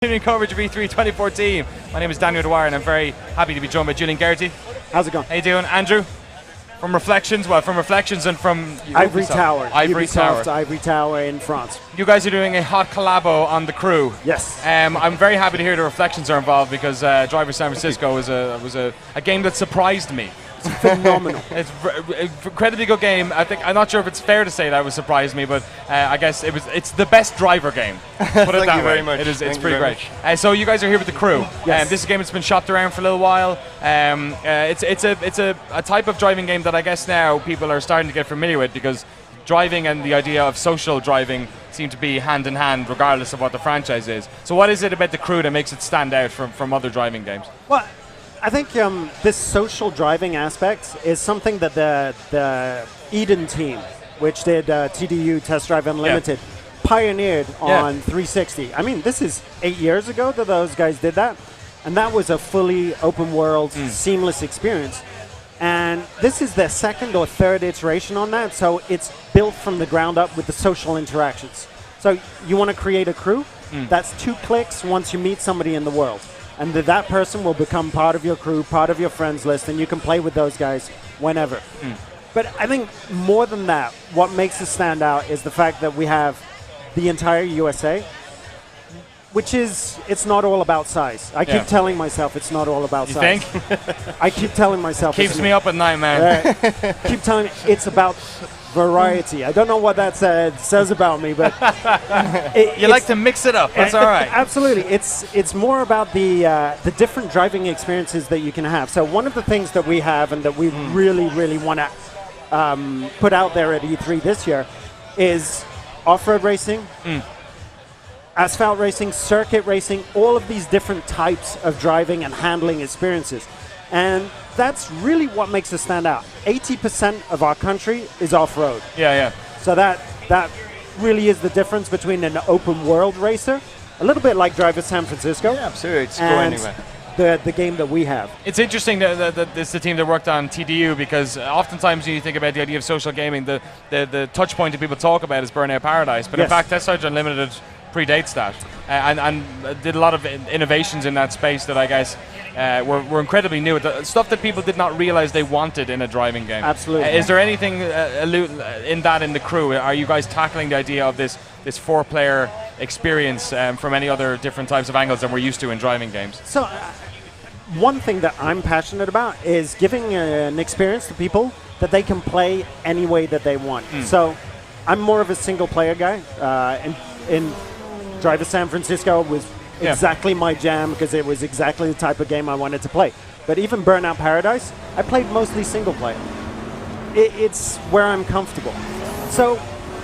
Continuing coverage of E3 2014. My name is Daniel Dwyer and I'm very happy to be joined by Julian Gerighty. How's it going? How you doing? Andrew? From Reflections, and from Ivory Tower. Ivory Tower. Ivory Tower in France. You guys are doing a hot collabo on The Crew. Yes. I'm very happy to hear the Reflections are involved because Driver San Francisco was a game that surprised me. It's phenomenal. It's an incredibly good game. I'm not sure if it's fair to say that would surprise me, but I guess it's the best driver game. Put it Thank that you way. very much. It's pretty great. So you guys are here with The Crew. Yes. This is a game that's been shopped around for a little while. It's a type of driving game that I guess now people are starting to get familiar with because driving and the idea of social driving seem to be hand in hand regardless of what the franchise is. So what is it about The Crew that makes it stand out from other driving games? Well, I think this social driving aspect is something that the Eden team, which did TDU Test Drive Unlimited, pioneered on 360. I mean, this is 8 years ago that those guys did that, and that was a fully open world, seamless experience. And this is their second or third iteration on that, so it's built from the ground up with the social interactions. So you want to create a crew? That's 2 clicks once you meet somebody in the world. And that person will become part of your crew, part of your friends list, and you can play with those guys whenever. But I think more than that, what makes us stand out is the fact that we have the entire USA, which is, it's not all about size. I keep telling myself it's not all about size. You think? I keep telling myself Keeps me up at night, man. Keep telling me it's about variety. I don't know what that says about me, but you like to mix it up. That's all right. Absolutely, it's more about the different driving experiences that you can have. So one of the things that we have and that we really want to put out there at E3 this year is off-road racing, asphalt racing, circuit racing, all of these different types of driving and handling experiences. And that's really what makes us stand out. 80% of our country is off-road. Yeah. So that really is the difference between an open world racer, a little bit like Driver San Francisco. Yeah, absolutely. It's and go anywhere. the game that we have. It's interesting that it's the team that worked on TDU because oftentimes when you think about the idea of social gaming, the touch point that people talk about is Burnout Paradise. But in fact, Test Drive Unlimited predates that and did a lot of innovations in that space that I guess were incredibly new. The stuff that people did not realize they wanted in a driving game. Absolutely. Is there anything in The Crew? Are you guys tackling the idea of this 4-player experience from any other different types of angles than we're used to in driving games? So one thing that I'm passionate about is giving an experience to people that they can play any way that they want. So I'm more of a single player guy. In Driver San Francisco was exactly my jam because it was exactly the type of game I wanted to play. But even Burnout Paradise, I played mostly single player. It's where I'm comfortable. So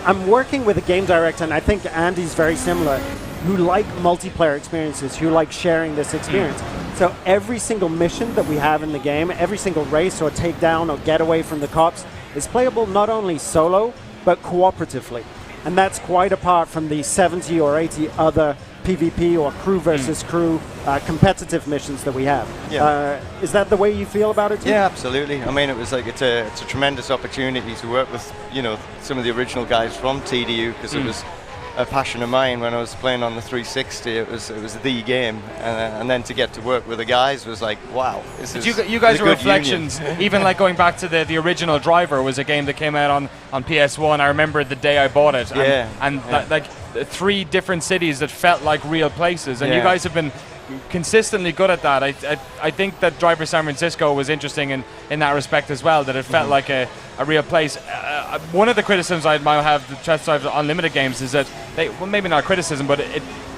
I'm working with a game director, and I think Andy's very similar, who like multiplayer experiences, who like sharing this experience. So every single mission that we have in the game, every single race or takedown or getaway from the cops is playable not only solo, but cooperatively. And that's quite apart from the 70 or 80 other PvP or crew versus crew competitive missions that we have. Is that the way you feel about it too? Yeah, absolutely. I mean, it was like it's a tremendous opportunity to work with some of the original guys from TDU because it was a passion of mine when I was playing on the 360. It was the game, and then to get to work with the guys was like, wow. You guys were Reflections. Even like going back to the original Driver was a game that came out on PS1. I remember the day I bought it. Like 3 different cities that felt like real places, and you guys have been consistently good at that. I think that Driver San Francisco was interesting in that respect as well, that it felt like a real place. One of the criticisms I might have the Test Drive Unlimited games is that maybe not criticism, but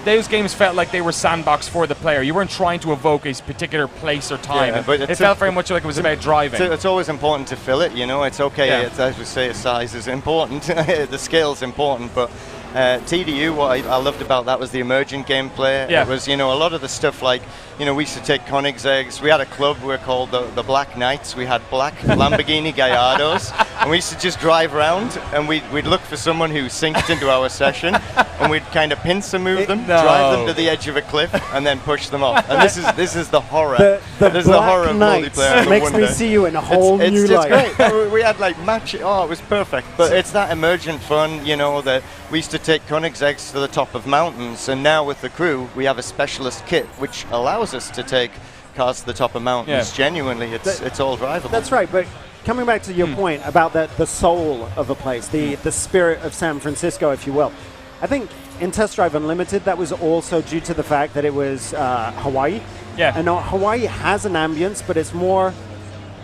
those games felt like they were sandbox for the player. You weren't trying to evoke a particular place or time. But it felt very much like it was about driving. It's always important to fill it, It's okay, as we say, size is important. The scale's important, but TDU, what I loved about that was the emergent gameplay. It was, a lot of the stuff like, we used to take Koenigsegg's. We had a club we were called the Black Knights. We had black Lamborghini Gallardos, And we used to just drive around, and we'd look for someone who synced into our session, and we'd kind of pincer move them, drive them to the edge of a cliff, and then push them off. And this is the horror. This is the horror of multiplayer. Makes me see you in a whole new light. It's great. We had like match. Oh, it was perfect. But it's that emergent fun, you know, that we used to take Koenigsegg's to the top of mountains, and now with the crew, we have a specialist kit which allows us to take cars to the top of mountains. Genuinely, it's all drivable. That's right, but coming back to your point about the soul of a place, the spirit of San Francisco, if you will, I think in Test Drive Unlimited, that was also due to the fact that it was Hawaii. Yeah. And Hawaii has an ambience, but it's more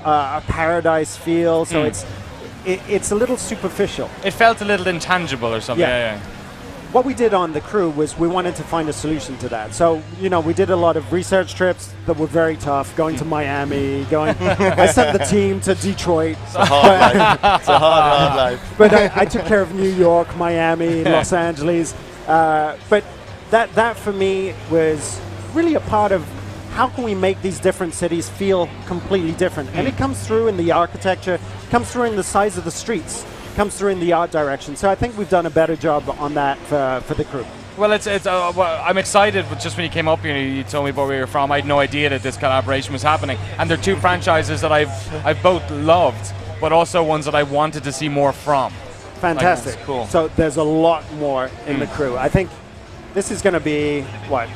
a paradise feel, so it's a little superficial. It felt a little intangible or something. Yeah. What we did on the crew was we wanted to find a solution to that. So, you know, we did a lot of research trips that were very tough, going to Miami, I sent the team to Detroit. It's a hard life. It's a hard life. But I took care of New York, Miami, Los Angeles. But that for me was really a part of how can we make these different cities feel completely different. And it comes through in the architecture, comes through in the size of the streets, comes through in the art direction. So I think we've done a better job on that for the crew. Well, I'm excited, but just when you came up here, you told me about where you're from. I had no idea that this collaboration was happening. And they're two franchises that I've both loved, but also ones that I wanted to see more from. Fantastic. Like, cool. So there's a lot more in the crew. I think this is going to be,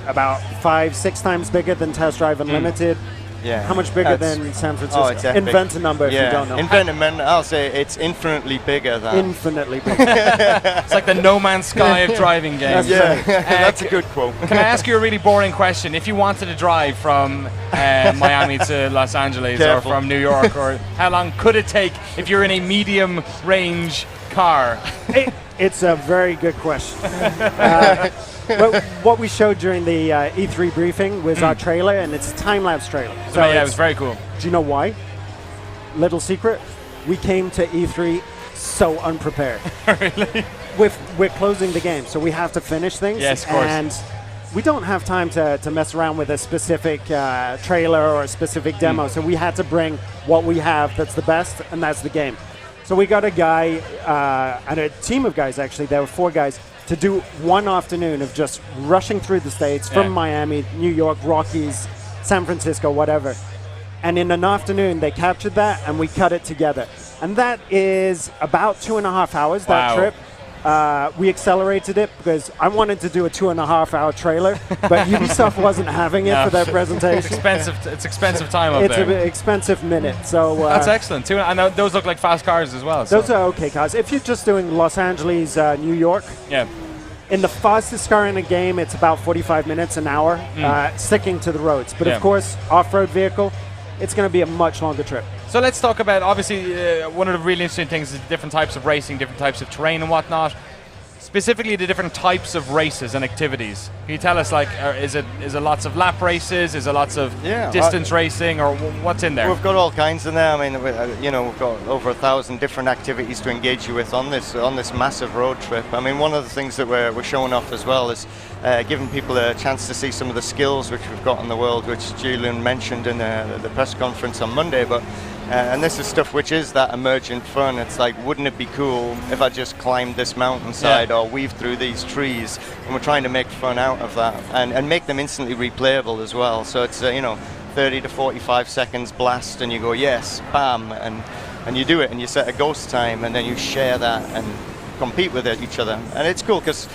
about 5-6 times bigger than Test Drive Unlimited. Yeah. How much bigger than San Francisco? Oh, it's epic. Invent a number if you don't know. Invent a number. I'll say it's infinitely bigger than. Infinitely bigger. It's like the No Man's Sky of driving games. That's a good quote. Can I ask you a really boring question? If you wanted to drive from Miami to Los Angeles or from New York, or how long could it take if you're in a medium range car? It's a very good question. But what we showed during the E3 briefing was our trailer, and it's a time-lapse trailer. So it was very cool. Do you know why? Little secret, we came to E3 so unprepared. Really? We're closing the game, so we have to finish things. Yes, of course. And we don't have time to mess around with a specific trailer or a specific demo, so we had to bring what we have that's the best, and that's the game. So we got a guy, and a team of guys actually, there were 4 guys, to do one afternoon of just rushing through the States from Miami, New York, Rockies, San Francisco, whatever. And in an afternoon, they captured that, and we cut it together. And that is about 2.5 hours, that trip. We accelerated it because I wanted to do a 2.5-hour trailer, but Ubisoft wasn't having it for their presentation. It's expensive time up there. It's an expensive minute. So that's excellent. And those look like fast cars as well. Those are okay cars. If you're just doing Los Angeles, New York, in the fastest car in the game, it's about 45 minutes, an hour, sticking to the roads. But of course, off-road vehicle, it's going to be a much longer trip. So let's talk about, obviously, one of the really interesting things is different types of racing, different types of terrain and whatnot. Specifically, the different types of races and activities. Can you tell us, like, is it lots of lap races? Is it lots of distance racing, or what's in there? We've got all kinds in there. I mean, we've got over 1,000 different activities to engage you with on this massive road trip. I mean, one of the things that we're showing off as well is giving people a chance to see some of the skills which we've got in the world, which Julian mentioned in the press conference on Monday. But and this is stuff which is that emergent fun. It's like, wouldn't it be cool if I just climbed this mountainside or weaved through these trees? And we're trying to make fun out of that and make them instantly replayable as well. So it's 30 to 45 seconds blast, and you go yes, bam, and you do it, and you set a ghost time, and then you share that and compete with each other. And it's cool because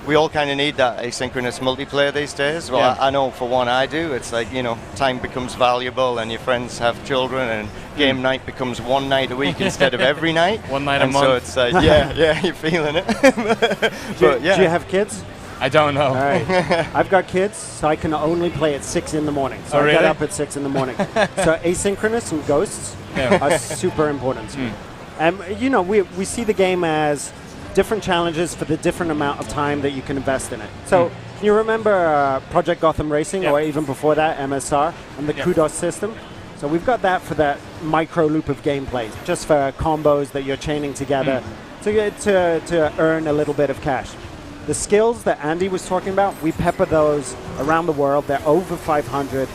we all kind of need that asynchronous multiplayer these days. Well, I know for one I do. It's like, time becomes valuable, and your friends have children, and game night becomes one night a week instead of every night. One night a month. So it's like, you're feeling it. Do you have kids? I don't know. All right. I've got kids, so I can only play at 6 in the morning. So I get up at 6 in the morning. So asynchronous and ghosts are super important to me. And, we see the game as different challenges for the different amount of time that you can invest in it. So can you remember Project Gotham Racing, or even before that, MSR, and the Kudos system? So we've got that for that micro loop of gameplay, just for combos that you're chaining together to earn a little bit of cash. The skills that Andy was talking about, we pepper those around the world. They're over 500,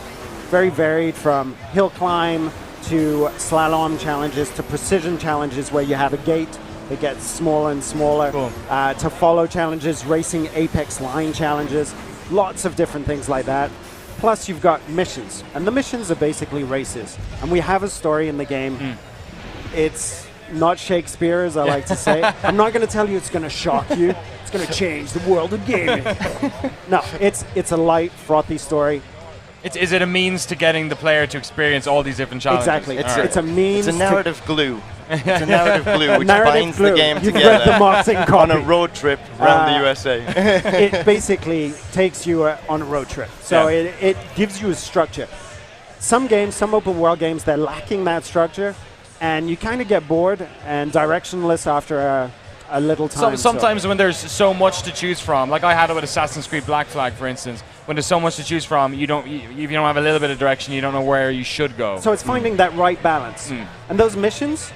very varied, from hill climb to slalom challenges to precision challenges where you have a gate that gets smaller and smaller, to follow challenges, racing apex line challenges, lots of different things like that. Plus you've got missions, and the missions are basically races. And we have a story in the game. It's not Shakespeare, as I like to say. I'm not going to tell you it's going to shock you. It's going to change the world of gaming. No, it's a light, frothy story. Is it a means to getting the player to experience all these different challenges? Exactly. It's a means. It's a narrative glue. It's a narrative glue which binds glue. the game You've together read the marketing copy. on a road trip around the USA. It basically takes you on a road trip. So it gives you a structure. Some games, some open world games, they're lacking that structure, and you kind of get bored and directionless after a little time. Sometimes when there's so much to choose from, like I had it with Assassin's Creed Black Flag, for instance. When there's so much to choose from, if you don't have a little bit of direction, you don't know where you should go. So it's finding that right balance. And those missions,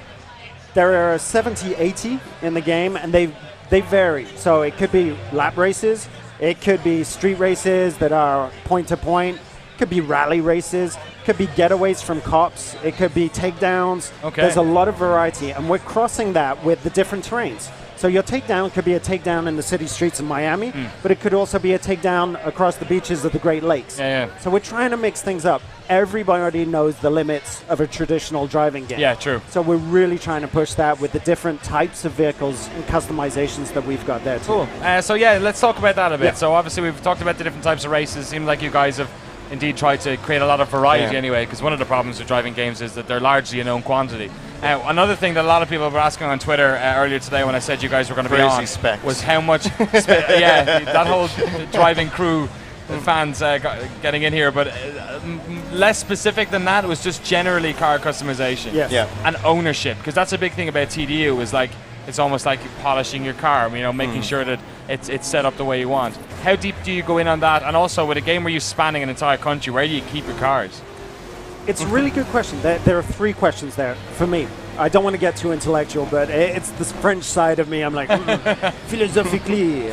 there are 70, 80 in the game, and they vary. So it could be lap races, it could be street races that are point to point, it could be rally races, it could be getaways from cops, it could be takedowns. Okay. There's a lot of variety, and we're crossing that with the different terrains. So your takedown could be a takedown in the city streets of Miami, but it could also be a takedown across the beaches of the Great Lakes. So we're trying to mix things up. Everybody knows the limits of a traditional driving game. Yeah, true. So we're really trying to push that with the different types of vehicles and customizations that we've got there too. Cool. So yeah, let's talk about that a bit. Yeah. So obviously we've talked about the different types of races. Seems like you guys have indeed tried to create a lot of variety anyway, because one of the problems with driving games is that they're largely a known quantity. Another thing that a lot of people were asking on Twitter earlier today when I said you guys were going to be on specs. was how much that whole driving crew fans getting in here, but less specific than that, it was just generally car customization and ownership, because that's a big thing about TDU is like it's almost like polishing your car, making sure that it's set up the way you want. How deep do you go in on that? And also with a game where you're spanning an entire country, where do you keep your cars? It's a really good question. There are three questions there for me. I don't want to get too intellectual, but it's the French side of me. I'm like, philosophically.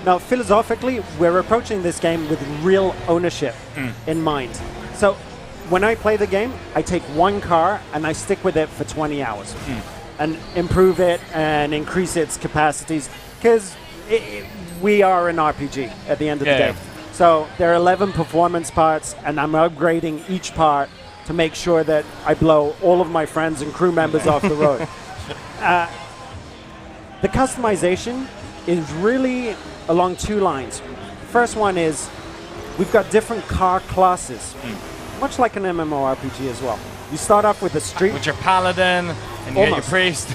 Now, philosophically, we're approaching this game with real ownership in mind. So when I play the game, I take one car and I stick with it for 20 hours and improve it and increase its capacities, because we are an RPG at the end of the day. So there are 11 performance parts, and I'm upgrading each part to make sure that I blow all of my friends and crew members off the road. The customization is really along two lines. First one is we've got different car classes, much like an MMORPG as well. You start off with a street. With your paladin, and you get your priest.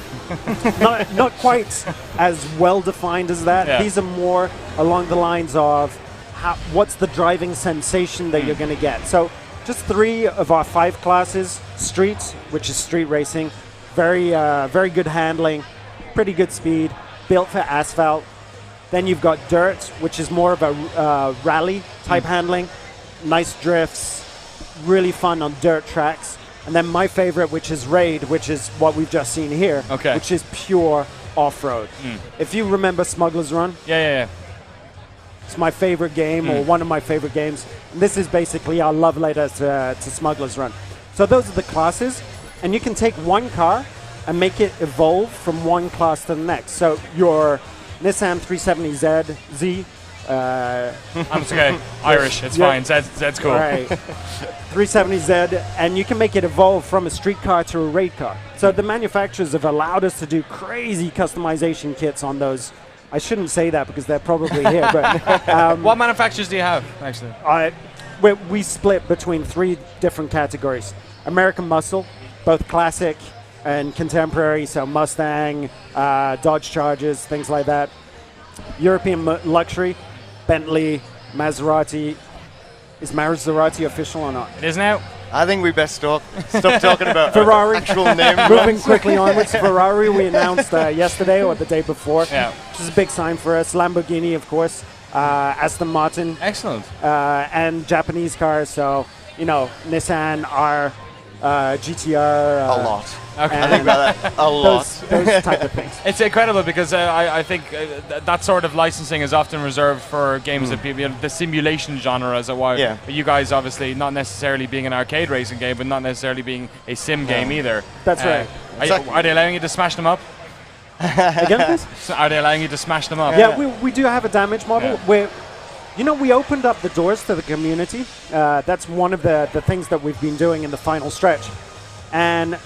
not quite as well defined as that. Yeah. These are more along the lines of what's the driving sensation that you're going to get. So just 3 of our 5 classes. Street, which is street racing, very good handling, pretty good speed, built for asphalt. Then you've got dirt, which is more of a rally type handling, nice drifts, really fun on dirt tracks. And then my favorite, which is Raid, which is what we've just seen here, which is pure off-road. If you remember Smuggler's Run. Yeah. It's my favorite game, or one of my favorite games. And this is basically our love letter to Smuggler's Run. So those are the classes, and you can take one car and make it evolve from one class to the next. So your Nissan 370Z. I'm okay. Irish, it's fine. Zed's cool. Right. 370Z, and you can make it evolve from a street car to a raid car. So the manufacturers have allowed us to do crazy customization kits on those. I shouldn't say that because they're probably here, but what manufacturers do you have, actually? We split between 3 different categories. American Muscle, both classic and contemporary, so Mustang, Dodge Chargers, things like that. European luxury, Bentley, Maserati. Is Maserati official or not? It is now. I think we best stop talking about Ferrari. Actual name. Moving quickly onwards, Ferrari we announced yesterday or the day before, which is a big sign for us. Lamborghini, of course, Aston Martin. Excellent. And Japanese cars, so, Nissan are GTR. A lot. Okay. I think about that a lot. Those type of things. It's incredible because I think that sort of licensing is often reserved for games that people, the simulation genre, as it were. Yeah. But you guys obviously not necessarily being an arcade racing game, but not necessarily being a sim game either. That's right. Are they allowing you to smash them up? Again, please? So are they allowing you to smash them up? Yeah, we do have a damage model where, we opened up the doors to the community. That's one of the things that we've been doing in the final stretch. And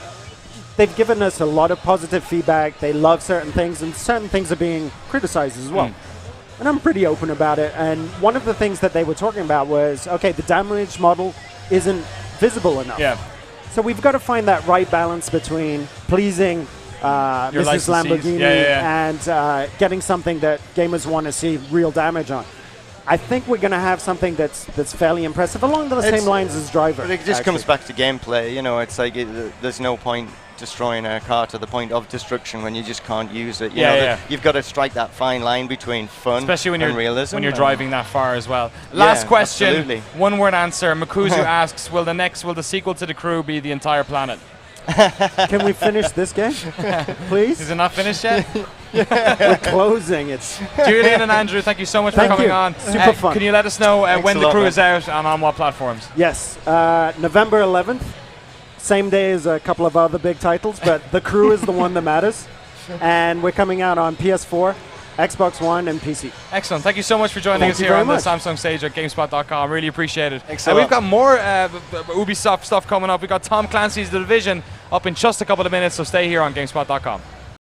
they've given us a lot of positive feedback. They love certain things, and certain things are being criticized as well. And I'm pretty open about it. And one of the things that they were talking about was, okay, the damage model isn't visible enough. Yeah. So we've got to find that right balance between pleasing Mrs. Lamborghini and getting something that gamers want to see real damage on. I think we're going to have something that's fairly impressive along the same lines as Driver. But it just comes back to gameplay. It's like there's no point destroying a car to the point of destruction when you just can't use it. You've got to strike that fine line between fun especially when and you're realism. When you're driving that far as well. Last question. Absolutely. One word answer. Makuzu asks, will the sequel to The Crew be the entire planet? Can we finish this game, please? Is it not finished yet? We're closing. It's Julian and Andrew, thank you so much for coming on. Super fun. Can you let us know when The Crew is out and on what platforms? Yes, November 11th, same day as a couple of other big titles, but The Crew is the one that matters. And we're coming out on PS4, Xbox One, and PC. Excellent. Thank you so much for joining us here on the Samsung stage at GameSpot.com. Really appreciate it. We've got more Ubisoft stuff coming up. We've got Tom Clancy's The Division up in just a couple of minutes, so stay here on GameSpot.com.